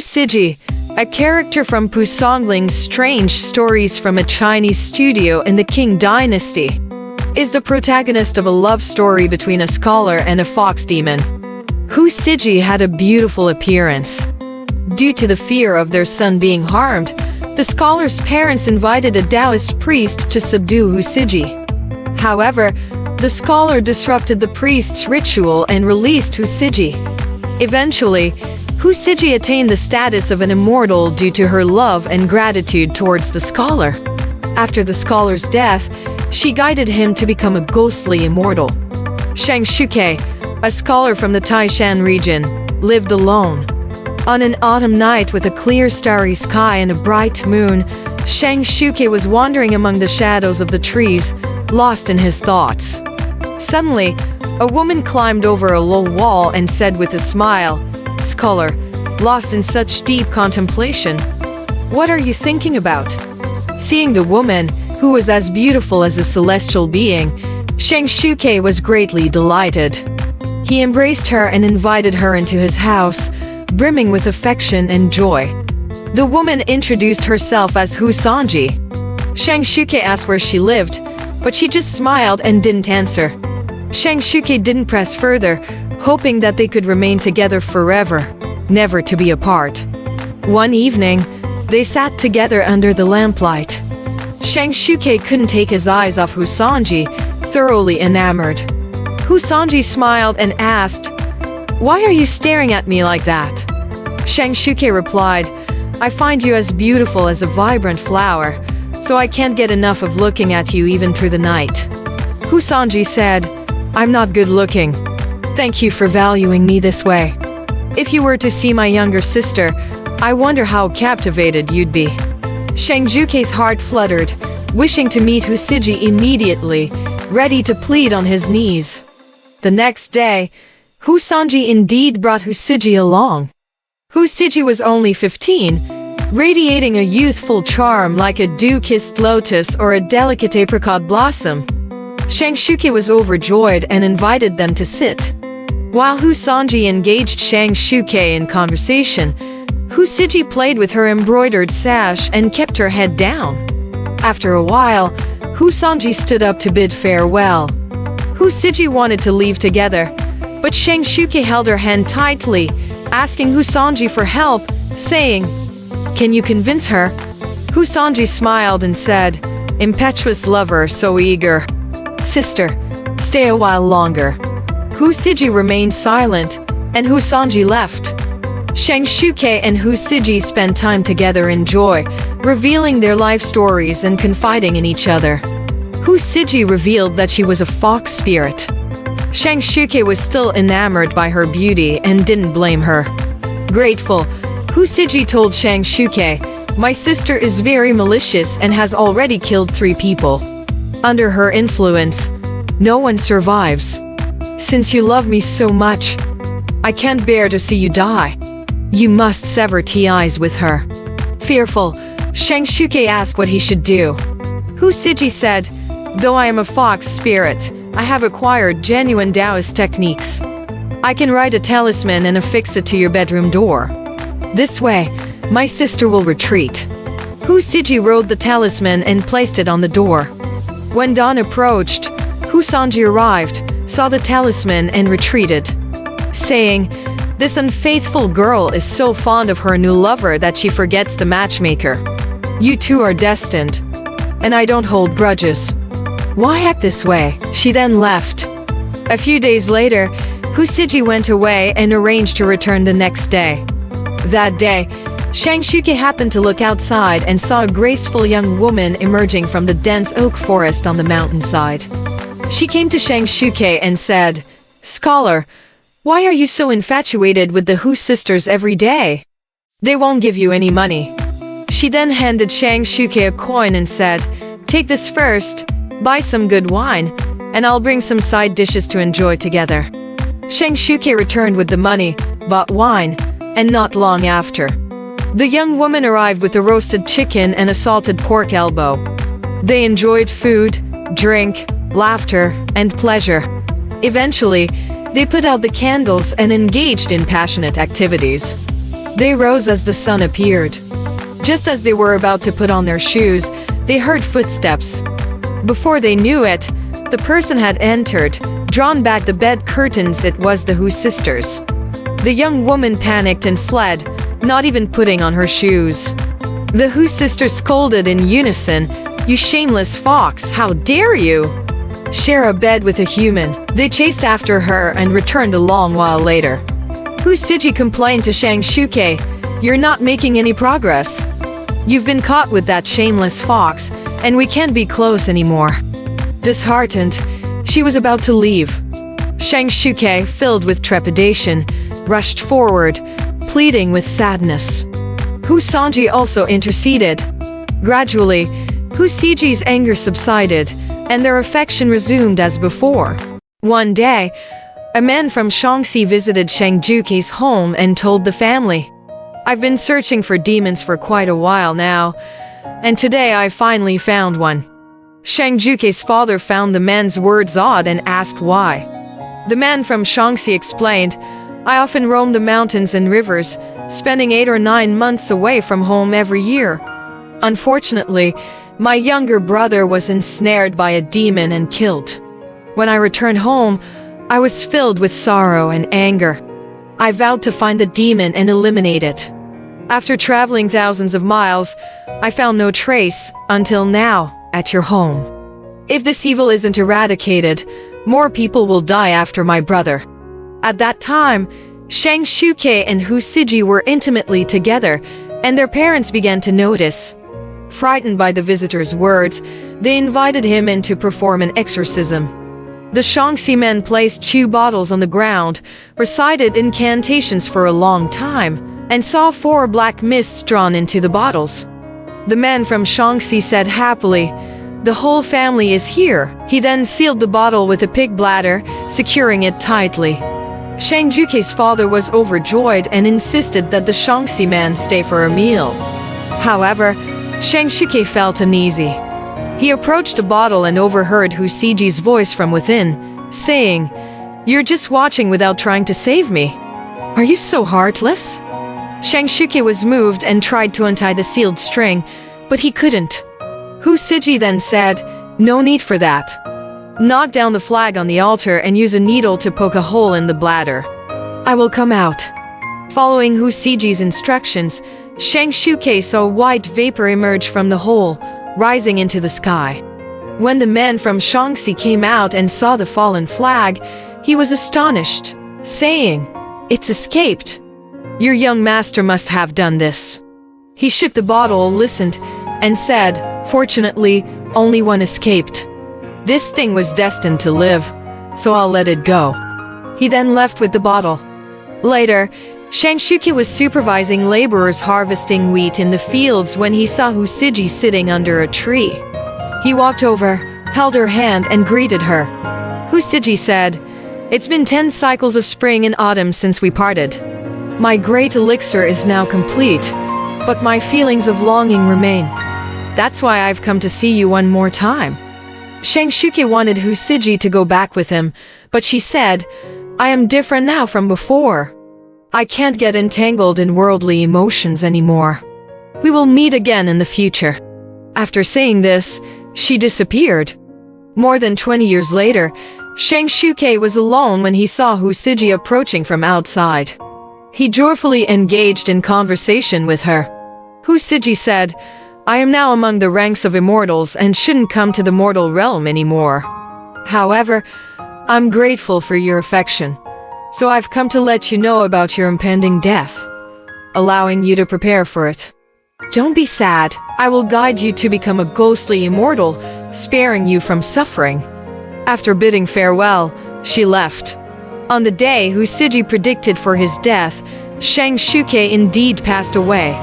Hu Sijie, a character from Pu Songling's Strange Stories from a Chinese Studio in the Qing Dynasty, is the protagonist of a love story between a scholar and a fox demon. Hu Sijie had a beautiful appearance. Due to the fear of their son being harmed, the scholar's parents invited a Taoist priest to subdue Hu Sijie. However, the scholar disrupted the priest's ritual and released Hu Sijie. Eventually, Hu Sijie attained the status of an immortal due to her love and gratitude towards the scholar. After the scholar's death, she guided him to become a ghostly immortal. Shang Shuke, a scholar from the Taishan region, lived alone. On an autumn night with a clear starry sky and a bright moon, Shang Shuke was wandering among the shadows of the trees, lost in his thoughts. Suddenly, a woman climbed over a low wall and said with a smile, "Scholar, lost in such deep contemplation, what are you thinking about?" Seeing the woman, who was as beautiful as a celestial being, Shang Shuke was greatly delighted. He embraced her and invited her into his house, brimming with affection and joy. The woman introduced herself as Hu Sijie. Shang Shuke asked where she lived, but she just smiled and didn't answer. Shang Shuke didn't press further, hoping that they could remain together forever, never to be apart. One evening, they sat together under the lamplight. Shang Shuke couldn't take his eyes off Hu Sijie, thoroughly enamored. Hu Sijie smiled and asked, "Why are you staring at me like that?" Shang Shuke replied, "I find you as beautiful as a vibrant flower, so I can't get enough of looking at you even through the night." Hu Sijie said, "I'm not good looking. Thank you for valuing me this way. If you were to see my younger sister, I wonder how captivated you'd be." Shang Shuke's heart fluttered, wishing to meet Hu Sijie immediately, ready to plead on his knees. The next day, Hu Sijie indeed brought Hu Sijie along. Hu Sijie was only 15, radiating a youthful charm like a dew-kissed lotus or a delicate apricot blossom. Shang Shuke was overjoyed and invited them to sit. While Hu Sijie engaged Shang Shuke in conversation, Hu Sijie played with her embroidered sash and kept her head down. After a while, Hu Sijie stood up to bid farewell. Hu Sijie wanted to leave together, but Shang Shuke held her hand tightly, asking Hu Sijie for help, saying, "Can you convince her?" Hu Sijie smiled and said, "Impetuous lover, so eager. Sister, stay a while longer." Hu Sijie remained silent, and Hu Sijie left. Shang Shuke and Hu Sijie spent time together in joy, revealing their life stories and confiding in each other. Hu Sijie revealed that she was a fox spirit. Shang Shuke was still enamored by her beauty and didn't blame her. Grateful, Hu Sijie told Shang Shuke, "My sister is very malicious and has already killed 3 people. Under her influence, no one survives. Since you love me so much, I can't bear to see you die. You must sever ties with her." Fearful, Shang Shuke asked what he should do. Hu Sijie said, "Though I am a fox spirit, I have acquired genuine Taoist techniques. I can write a talisman and affix it to your bedroom door. This way, my sister will retreat." Hu Sijie wrote the talisman and placed it on the door. When dawn approached, Hu Sijie arrived, saw the talisman and retreated, saying, "This unfaithful girl is so fond of her new lover that she forgets the matchmaker. You two are destined, and I don't hold grudges. Why act this way?" She then left. A few days later, Hu Sijie went away and arranged to return the next day. That day, Shang Shuke happened to look outside and saw a graceful young woman emerging from the dense oak forest on the mountainside. She came to Shang Shuke and said, "Scholar, why are you so infatuated with the Hu sisters every day? They won't give you any money." She then handed Shang Shuke a coin and said, "Take this first, buy some good wine, and I'll bring some side dishes to enjoy together." Shang Shuke returned with the money, bought wine, and not long after, the young woman arrived with a roasted chicken and a salted pork elbow. They enjoyed food, drink, laughter, and pleasure. Eventually, they put out the candles and engaged in passionate activities. They rose as the sun appeared. Just as they were about to put on their shoes, they heard footsteps. Before they knew it, the person had entered, drawn back the bed curtains. It was the Hu sisters. The young woman panicked and fled, not even putting on her shoes. The Hu sisters scolded in unison, "You shameless fox, how dare you share a bed with a human?" They chased after her and returned a long while later. Hu Sijie complained to Shang Shuke, "You're not making any progress. You've been caught with that shameless fox, and we can't be close anymore." Disheartened, she was about to leave. Shang Shuke, filled with trepidation, rushed forward, pleading with sadness. Hu Sijie also interceded. Gradually, Hu Sijie's anger subsided, and their affection resumed as before. One day, a man from Shaanxi visited Shang Shuke's home and told the family, "I've been searching for demons for quite a while now, and today I finally found one." Shang Shuke's father found the man's words odd and asked why. The man from Shaanxi explained, "I often roam the mountains and rivers, spending 8 or 9 months away from home every year. Unfortunately, my younger brother was ensnared by a demon and killed. When I returned home, I was filled with sorrow and anger. I vowed to find the demon and eliminate it. After traveling thousands of miles, I found no trace, until now, at your home. If this evil isn't eradicated, more people will die after my brother." At that time, Shang Shuke and Hu Sijie were intimately together, and their parents began to notice. Frightened by the visitor's words, they invited him in to perform an exorcism. The Shaanxi men placed 2 bottles on the ground, recited incantations for a long time, and saw 4 black mists drawn into the bottles. The man from Shaanxi said happily, "The whole family is here." He then sealed the bottle with a pig bladder, securing it tightly. Shang Shuke's father was overjoyed and insisted that the Shaanxi man stay for a meal. However, Shang Shuke felt uneasy. He approached the bottle and overheard Hu Sijie's voice from within, saying, "You're just watching without trying to save me. Are you so heartless?" Shang Shuke was moved and tried to untie the sealed string, but he couldn't. Hu Sijie then said, "No need for that. Knock down the flag on the altar and use a needle to poke a hole in the bladder. I will come out." Following Hu Sijie's instructions, Shang Shuke saw white vapor emerge from the hole, rising into the sky. When the man from Shaanxi came out and saw the fallen flag, he was astonished, saying, "It's escaped. Your young master must have done this." He shook the bottle, listened, and said, "Fortunately, only one escaped. This thing was destined to live, so I'll let it go." He then left with the bottle. Later, Shang Shuke was supervising laborers harvesting wheat in the fields when he saw Hu Sijie sitting under a tree. He walked over, held her hand, and greeted her. Hu Sijie said, "It's been 10 cycles of spring and autumn since we parted. My great elixir is now complete, but my feelings of longing remain. That's why I've come to see you one more time." Shang Shuke wanted Hu Sijie to go back with him, but she said, "I am different now from before. I can't get entangled in worldly emotions anymore. We will meet again in the future." After saying this, she disappeared. More than 20 years later, Shang Shuke was alone when he saw Hu Sijie approaching from outside. He joyfully engaged in conversation with her. Hu Sijie said, "I am now among the ranks of immortals and shouldn't come to the mortal realm anymore. However, I'm grateful for your affection, so I've come to let you know about your impending death, allowing you to prepare for it. Don't be sad. I will guide you to become a ghostly immortal, sparing you from suffering." After bidding farewell, she left. On the day Hu Sijie predicted for his death, Shang Shuke indeed passed away.